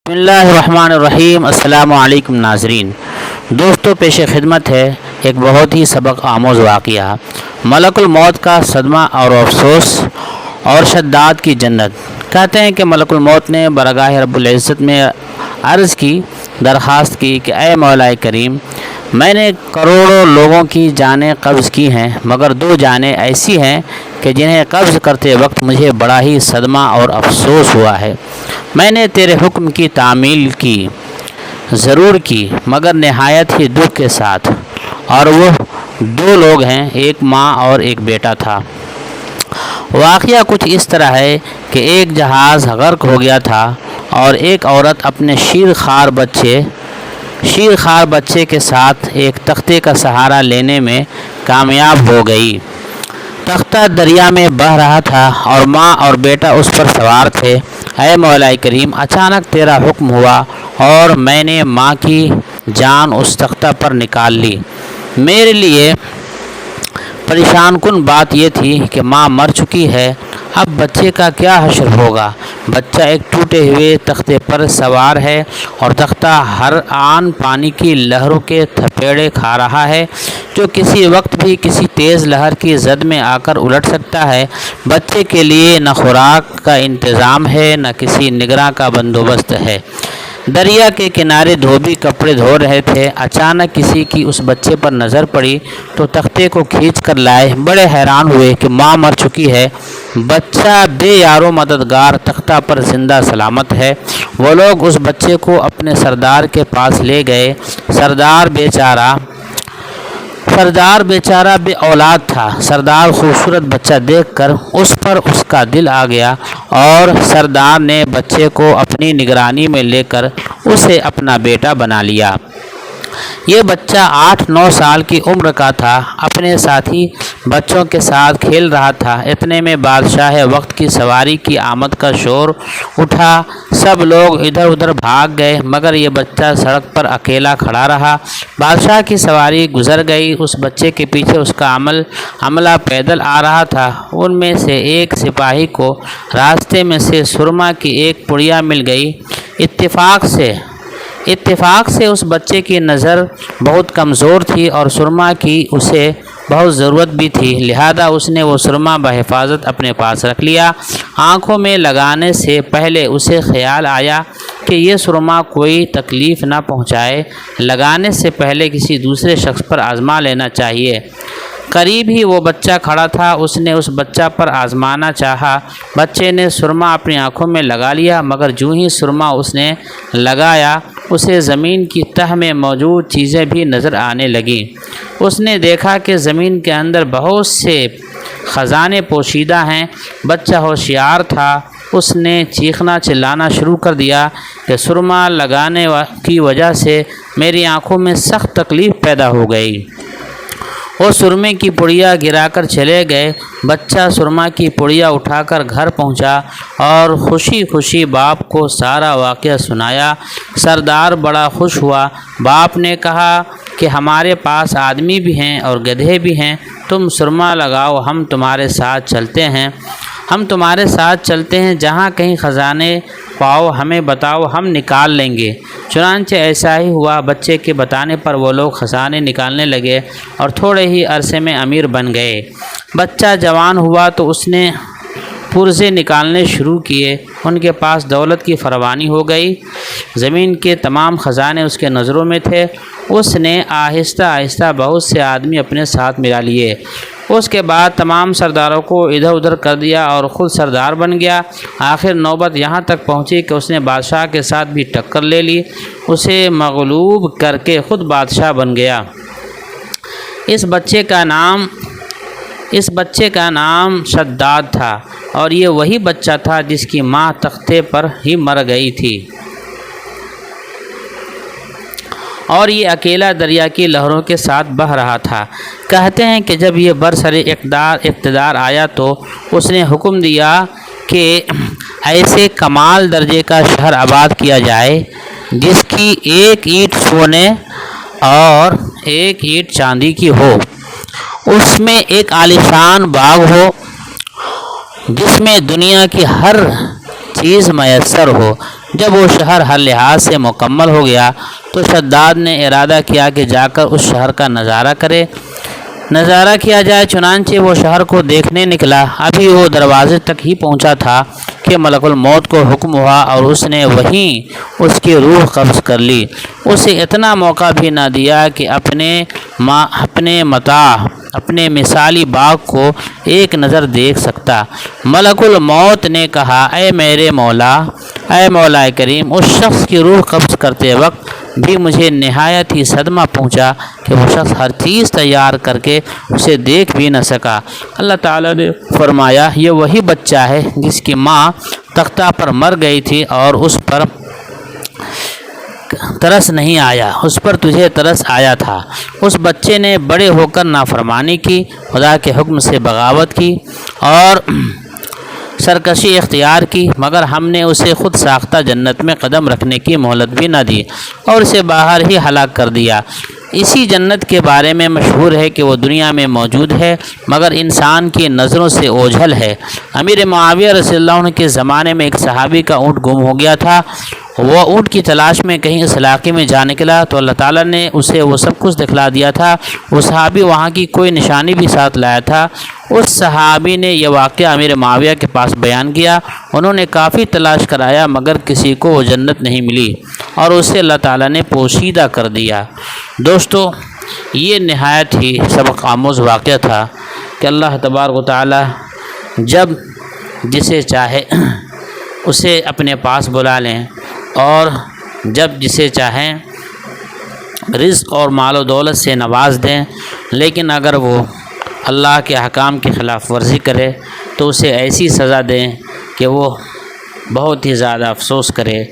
بسم اللہ الرحمن الرحیم۔ السلام علیکم ناظرین، دوستو پیش خدمت ہے ایک بہت ہی سبق آموز واقعہ، ملک الموت کا صدمہ اور افسوس اور شداد کی جنت۔ کہتے ہیں کہ ملک الموت نے بارگاہ رب العزت میں عرض کی، درخواست کی کہ اے مولا کریم، میں نے کروڑوں لوگوں کی جانیں قبض کی ہیں، مگر 2 جانیں ایسی ہیں کہ جنہیں قبض کرتے وقت مجھے بڑا ہی صدمہ اور افسوس ہوا ہے۔ میں نے تیرے حکم کی تعمیل کی ضرور کی، مگر نہایت ہی دکھ کے ساتھ، اور وہ 2 لوگ ہیں، ایک ماں اور ایک بیٹا تھا۔ واقعہ کچھ اس طرح ہے کہ ایک جہاز غرق ہو گیا تھا اور ایک عورت اپنے شیرخوار بچے کے ساتھ ایک تختے کا سہارا لینے میں کامیاب ہو گئی۔ تختہ دریا میں بہہ رہا تھا اور ماں اور بیٹا اس پر سوار تھے۔ اے مولا کریم، اچانک تیرا حکم ہوا اور میں نے ماں کی جان اس تختہ پر نکال لی۔ میرے لیے پریشان کن بات یہ تھی کہ ماں مر چکی ہے، اب بچے کا کیا حشر ہوگا؟ بچہ ایک ٹوٹے ہوئے تختے پر سوار ہے اور تختہ ہر آن پانی کی لہروں کے تھپیڑے کھا رہا ہے، جو کسی وقت بھی کسی تیز لہر کی زد میں آ کر الٹ سکتا ہے۔ بچے کے لیے نہ خوراک کا انتظام ہے، نہ کسی نگراں کا بندوبست ہے۔ دریا کے کنارے دھوبی کپڑے دھو رہے تھے، اچانک کسی کی اس بچے پر نظر پڑی تو تختے کو کھینچ کر لائے۔ بڑے حیران ہوئے کہ ماں مر چکی ہے، بچہ بے یار و مددگار تختہ پر زندہ سلامت ہے۔ وہ لوگ اس بچے کو اپنے سردار کے پاس لے گئے۔ سردار بیچارہ بے اولاد تھا۔ سردار خوبصورت بچہ دیکھ کر اس پر اس کا دل آ گیا اور سردار نے بچے کو اپنی نگرانی میں لے کر اسے اپنا بیٹا بنا لیا۔ یہ بچہ 8-9 سال کی عمر کا تھا، اپنے ساتھی بچوں کے ساتھ کھیل رہا تھا۔ اتنے میں بادشاہ وقت کی سواری کی آمد کا شور اٹھا، سب لوگ ادھر ادھر بھاگ گئے، مگر یہ بچہ سڑک پر اکیلا کھڑا رہا۔ بادشاہ کی سواری گزر گئی، اس بچے کے پیچھے اس کا عملہ پیدل آ رہا تھا۔ ان میں سے ایک سپاہی کو راستے میں سے سرما کی ایک پڑیا مل گئی۔ اتفاق سے اس بچے کی نظر بہت کمزور تھی اور سرما کی اسے بہت ضرورت بھی تھی، لہذا اس نے وہ سرما بحفاظت اپنے پاس رکھ لیا۔ آنکھوں میں لگانے سے پہلے اسے خیال آیا کہ یہ سرما کوئی تکلیف نہ پہنچائے، لگانے سے پہلے کسی دوسرے شخص پر آزما لینا چاہیے۔ قریب ہی وہ بچہ کھڑا تھا، اس نے اس بچہ پر آزمانا چاہا۔ بچے نے سرما اپنی آنکھوں میں لگا لیا، مگر جو ہی سرما اس نے لگایا، اسے زمین کی تہہ میں موجود چیزیں بھی نظر آنے لگیں۔ اس نے دیکھا کہ زمین کے اندر بہت سے خزانے پوشیدہ ہیں۔ بچہ ہوشیار تھا، اس نے چیخنا چلانا شروع کر دیا کہ سرما لگانے کی وجہ سے میری آنکھوں میں سخت تکلیف پیدا ہو گئی۔ وہ سرمے کی پڑیا گرا کر چلے گئے۔ بچہ سرما کی پڑیا اٹھا کر گھر پہنچا اور خوشی خوشی باپ کو سارا واقعہ سنایا۔ سردار بڑا خوش ہوا۔ باپ نے کہا کہ ہمارے پاس آدمی بھی ہیں اور گدھے بھی ہیں، تم سرما لگاؤ، ہم تمہارے ساتھ چلتے ہیں، جہاں کہیں خزانے پاؤ ہمیں بتاؤ، ہم نکال لیں گے۔ چنانچہ ایسا ہی ہوا۔ بچے کے بتانے پر وہ لوگ خزانے نکالنے لگے اور تھوڑے ہی عرصے میں امیر بن گئے۔ بچہ جوان ہوا تو اس نے پرزے نکالنے شروع کیے، ان کے پاس دولت کی فراوانی ہو گئی، زمین کے تمام خزانے اس کے نظروں میں تھے۔ اس نے آہستہ آہستہ بہت سے آدمی اپنے ساتھ ملا لیے۔ اس کے بعد تمام سرداروں کو ادھر ادھر کر دیا اور خود سردار بن گیا۔ آخر نوبت یہاں تک پہنچی کہ اس نے بادشاہ کے ساتھ بھی ٹکر لے لی، اسے مغلوب کر کے خود بادشاہ بن گیا۔ اس بچے کا نام شداد تھا اور یہ وہی بچہ تھا جس کی ماں تختے پر ہی مر گئی تھی، اور یہ اکیلا دریا کی لہروں کے ساتھ بہہ رہا تھا۔ کہتے ہیں کہ جب یہ برسر اقتدار آیا تو اس نے حکم دیا کہ ایسے کمال درجے کا شہر آباد کیا جائے جس کی 1 اینٹ سونے اور 1 اینٹ چاندی کی ہو، اس میں ایک عالیشان باغ ہو جس میں دنیا کی ہر چیز میسر ہو۔ جب وہ شہر ہر لحاظ سے مکمل ہو گیا تو شداد نے ارادہ کیا کہ جا کر اس شہر کا نظارہ کیا جائے۔ چنانچہ وہ شہر کو دیکھنے نکلا۔ ابھی وہ دروازے تک ہی پہنچا تھا کہ ملک الموت کو حکم ہوا اور اس نے وہیں اس کی روح قبض کر لی۔ اسے اتنا موقع بھی نہ دیا کہ اپنے مثالی باغ کو ایک نظر دیکھ سکتا۔ ملک الموت نے کہا، اے میرے مولا کریم، اس شخص کی روح قبض کرتے وقت بھی مجھے نہایت ہی صدمہ پہنچا کہ وہ شخص ہر چیز تیار کر کے اسے دیکھ بھی نہ سکا۔ اللہ تعالیٰ نے فرمایا، یہ وہی بچہ ہے جس کی ماں تختہ پر مر گئی تھی اور اس پر تجھے ترس آیا تھا۔ اس بچے نے بڑے ہو کر نافرمانی کی، خدا کے حکم سے بغاوت کی اور سرکشی اختیار کی، مگر ہم نے اسے خود ساختہ جنت میں قدم رکھنے کی مہلت بھی نہ دی اور اسے باہر ہی ہلاک کر دیا۔ اسی جنت کے بارے میں مشہور ہے کہ وہ دنیا میں موجود ہے مگر انسان کی نظروں سے اوجھل ہے۔ امیر معاویہ رضی اللہ عنہ کے زمانے میں ایک صحابی کا اونٹ گم ہو گیا تھا۔ وہ اونٹ کی تلاش میں کہیں اس علاقے میں جا نکلا تو اللہ تعالیٰ نے اسے وہ سب کچھ دکھلا دیا تھا۔ وہ صحابی وہاں کی کوئی نشانی بھی ساتھ لایا تھا۔ اس صحابی نے یہ واقعہ امیر معاویہ کے پاس بیان کیا۔ انہوں نے کافی تلاش کرایا مگر کسی کو وہ جنت نہیں ملی اور اسے اللہ تعالیٰ نے پوشیدہ کر دیا۔ دوستو، یہ نہایت ہی سبق آموز واقعہ تھا کہ اللہ تبارک و تعالیٰ جب جسے چاہے اسے اپنے پاس بلا لیں اور جب جسے چاہیں رزق اور مال و دولت سے نواز دیں، لیکن اگر وہ اللہ کے احکام کی خلاف ورزی کرے تو اسے ایسی سزا دیں کہ وہ بہت ہی زیادہ افسوس کرے۔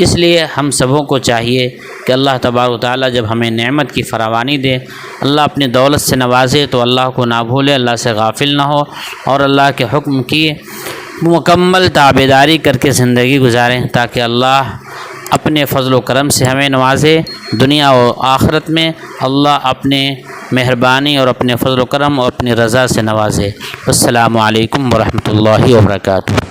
اس لیے ہم سبوں کو چاہیے کہ اللہ تبارک و تعالیٰ جب ہمیں نعمت کی فراوانی دے، اللہ اپنی دولت سے نوازے تو اللہ کو نہ بھولے، اللہ سے غافل نہ ہو اور اللہ کے حکم کی مکمل تابعداری کر کے زندگی گزاریں تاکہ اللہ اپنے فضل و کرم سے ہمیں نوازے۔ دنیا و آخرت میں اللہ اپنے مہربانی اور اپنے فضل و کرم اور اپنی رضا سے نوازے۔ السلام علیکم ورحمۃ اللہ وبرکاتہ۔